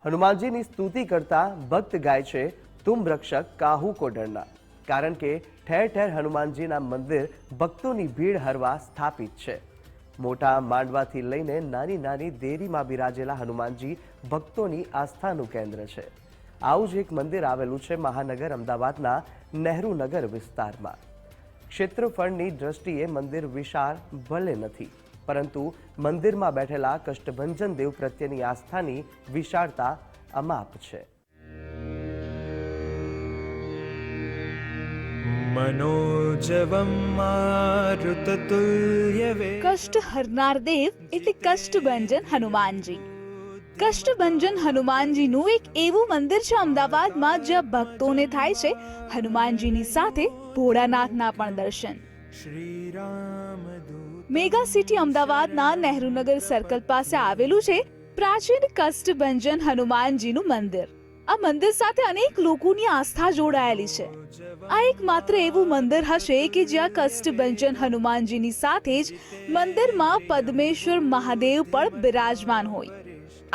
હનુમાનજીની સ્તુતિ કરતા ભક્ત ગાય છે તુમ રક્ષક કાહુ કો ડરના, કારણ કે ઠેર ઠેર હનુમાનજીના મંદિર ભક્તોની ભીડ હરવા સ્થાપિત છે। મોટા માંડવાથી લઈને નાની નાની દેરીમાં બિરાજેલા હનુમાનજી ભક્તોની આસ્થાનું કેન્દ્ર છે। આવું જ એક મંદિર આવેલું છે મહાનગર અમદાવાદના નહેરુનગર વિસ્તારમાં। ક્ષેત્રફળની દ્રષ્ટિએ મંદિર વિશાળ ભલે નથી, પરંતુ મંદિરમાં બેઠેલા કષ્ટભંજન દેવ પ્રત્યેની આસ્થાની વિશાળતા અમાપ છે। मनोजवं मारुततुल्यवे कष्ट हरनार देव એટલે કષ્ટભંજન હનુમાનજી। કષ્ટભંજન હનુમાનજીનું એક એવું મંદિર છે અમદાવાદમાં જ્યાં ભક્તોને થાય છે હનુમાનજીની સાથે ભોળાનાથના પણ દર્શન। મેગા સિટી અમદાવાદના નહેરુનગર સર્કલ પાસે આવેલું છે પ્રાચીન કષ્ટભંજન હનુમાનજીનું મંદિર। આ મંદિર સાથે અનેક લોકોની આસ્થા જોડાયેલી છે। આ એકમાત્ર એવું મંદિર હશે કે જ્યાં કષ્ટભંજન હનુમાનજીની સાથે જ મંદિરમાં પદ્મેશ્વર મહાદેવ પણ બિરાજમાન હોય।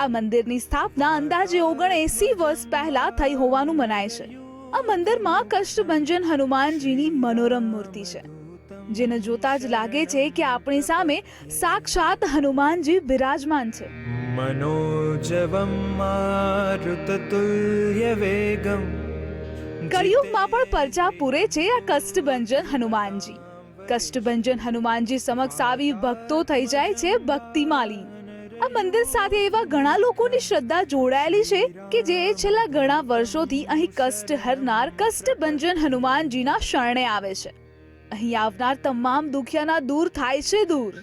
આ મંદિરની સ્થાપના અંદાજે 79 વર્ષ પહેલા થઈ હોવાનું મનાય છે। આ મંદિરમાં કષ્ટભંજન હનુમાનજીની મનોરમ મૂર્તિ છે, જેને જોતા જ લાગે છે કે આપણી સામે સાક્ષાત હનુમાનજી બિરાજમાન છે। मनोजवं मारुततुल्यवेगं કળિયુગમાં પણ પરચા પૂરે છે આ કષ્ટભંજન હનુમાનજી। કષ્ટભંજન હનુમાનજી સમક્ષ આવી ભક્તો થઈ જાય છે ભક્તિમાં લીન। આ મંદિર સાથે એવા ઘણા લોકોની શ્રદ્ધા જોડાયેલી છે કે જે છેલ્લા ઘણા વર્ષોથી અહીં કષ્ટ હરનાર કષ્ટભંજન હનુમાનજીના શરણે આવે છે। અહીં આવનાર તમામ દુખિયાના દૂર થાય છે દૂર।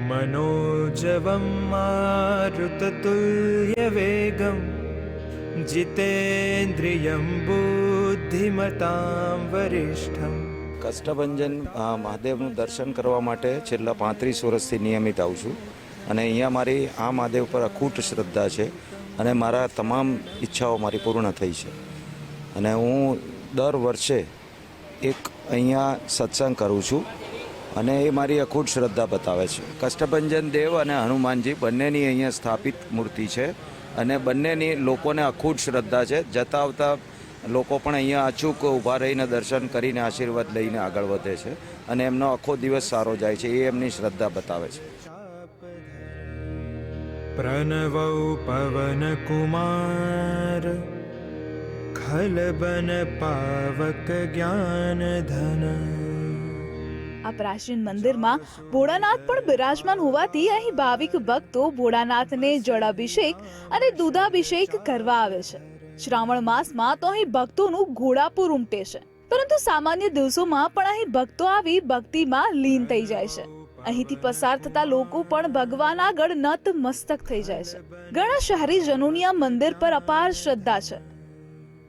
मनोजवं मारुततुल्यवेगं जितेन्द्रियं बुद्धिमतां वरिष्ठम्। કષ્ટભંજન મહાદેવનું દર્શન કરવા માટે છેલ્લા 35 વર્ષથી નિયમિત આવું છું અને અહીંયા મારી આ મહાદેવ પર અખૂટ શ્રદ્ધા છે અને મારા તમામ ઈચ્છાઓ મારી પૂર્ણ થઈ છે અને હું દર વર્ષે એક અહીંયા સત્સંગ કરું છું અને એ મારી અખૂટ શ્રદ્ધા બતાવે છે। કષ્ટભંજન દેવ અને હનુમાનજી બંનેની અહીંયા સ્થાપિત મૂર્તિ છે અને બંનેની લોકોને અખૂટ શ્રદ્ધા છે। જતા આવતા લોકો પણ અહીંયા અચૂક ઊભા રહીને દર્શન કરીને આશીર્વાદ લઈને આગળ વધે છે અને એમનો આખો દિવસ સારો જાય છે, એ એમની શ્રદ્ધા બતાવે છે। प्रणवौ पवनकुमार खलबन पावक ज्ञानधन। આ પ્રાચીન મંદિરમાં ભોળાનાથ પણ બિરાજમાન હોવાથી અહીં ભાવિક ભક્તો ભોળાનાથને જળાભિષેક અને દૂધાભિષેક કરવા આવે છે। શ્રાવણ માસમાં તો અહીં ભક્તોનું ઘોડાપુર ઉમટે છે, પરંતુ સામાન્ય દિવસોમાં પણ અહીં ભક્તો આવી ભક્તિમાં લીન થઈ જાય છે। અહીંથી પસાર થતા લોકો પણ ભગવાન આગળ નત મસ્તક થઈ જાય છે। ઘણા શહેરીજનોની આ મંદિર પર અપાર શ્રદ્ધા છે।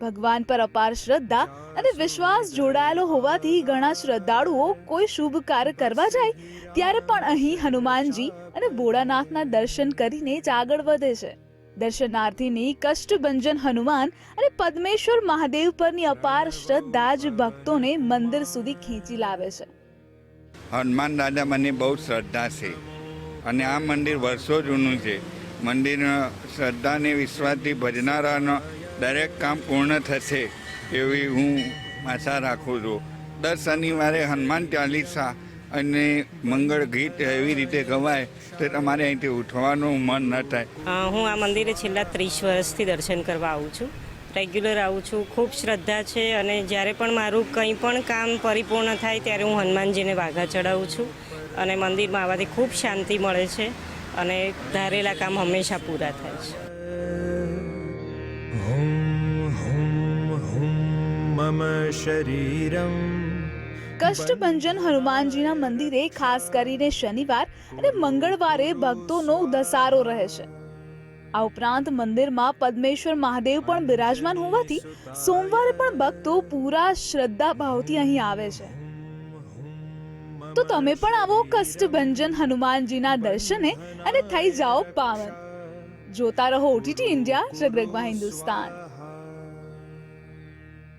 ભગવાન પર અપાર શ્રદ્ધા અને વિશ્વાસ જોડાયેલો હોવાથી ઘણા શ્રદ્ધાળુઓ કોઈ શુભ કાર્ય કરવા જાય ત્યારે પણ અહીં હનુમાનજી અને ભોળાનાથના દર્શન કરીને જ આગળ વધે છે। દર્શનાર્થીની કષ્ટભંજન હનુમાન અને પદ્મેશ્વર મહાદેવ પરની અપાર શ્રદ્ધા જ ભક્તોને મંદિર સુધી ખેંચી લાવે છે। હનુમાન દાદા મને બહુ શ્રદ્ધા છે અને આ મંદિર વર્ષો જૂનું છે। મંદિર શ્રદ્ધાને વિશ્વાસથી ભજનારાનો દરેક કામ પૂર્ણ થશે એવી હું આશા રાખું છું। દર શનિવારે હનુમાન ચાલીસા અને મંગળ ગીત એવી રીતે ગવાય તો તમારે અહીંથી ઉઠવાનું મન ન થાય। હું આ મંદિરે છેલ્લા 30 વર્ષથી દર્શન કરવા આવું છું, રેગ્યુલર આવું છું। ખૂબ શ્રદ્ધા છે અને જ્યારે પણ મારું કંઈ પણ કામ પરિપૂર્ણ થાય ત્યારે હું હનુમાનજીને વાઘા ચડાવું છું અને મંદિરમાં આવવાથી ખૂબ શાંતિ મળે છે અને ધારેલા કામ હંમેશા પૂરા થાય છે। हुं हुं हुं मम शरीरं। કષ્ટભંજન હનુમાનજીના મંદિરે ખાસ કરીને શનિવાર અને મંગળવારે ભક્તોનો ધસારો રહે છે। આ ઉપરાંત મંદિરમાં પદ્મેશ્વર મહાદેવ પણ બિરાજમાન હોવાથી સોમવારે પણ ભક્તો પૂરા શ્રદ્ધા ભાવથી અહીં આવે છે। તો તમે પણ આવો કષ્ટભંજન હનુમાનજીના દર્શને અને થઈ જાઓ પાવન। જોતા રહો OTT ઇન્ડિયા, રગરગમાં હિન્દુસ્તાન।